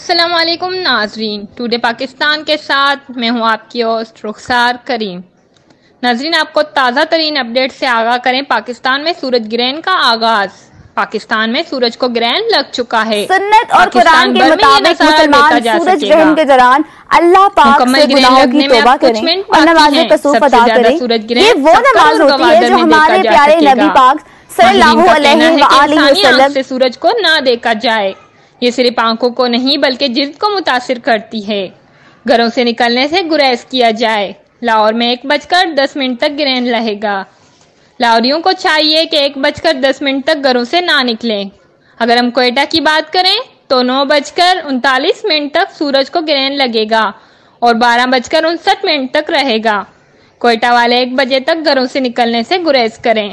السلام علیکم ناظرین، ٹوڈے پاکستان کے ساتھ میں ہوں آپ کی ہوسٹ رخسار کریم۔ ناظرین، آپ کو تازہ ترین اپڈیٹ سے آگاہ کریں۔ پاکستان میں سورج گرہن کا آغاز۔ پاکستان میں سورج کو گرہن لگ چکا ہے۔ سنت اور قرآن کے مطابق مسلمان سورج گرہن کے دوران اللہ پاک سے گناہوں کی توبہ کریں اور نماز کسوف ادا کریں۔ یہ وہ نماز ہوتی ہے جو ہمارے پیارے نبی پاک صلی اللہ علیہ وآلہ وسلم سے سورج کو نہ دیکھا جائے۔ یہ صرف آنکھوں کو نہیں بلکہ جلد کو متاثر کرتی ہے۔ گھروں سے نکلنے سے گریز کیا جائے۔ لاہور میں 1:10 تک گرہن رہے گا۔ لاہوریوں کو چاہیے کہ 1:10 تک گھروں سے نہ نکلیں۔ اگر ہم کوئٹہ کی بات کریں تو 9:39 تک سورج کو گرہن لگے گا اور 12:59 تک رہے گا۔ کوئٹہ والے 1 بجے تک گھروں سے نکلنے سے گریز کریں۔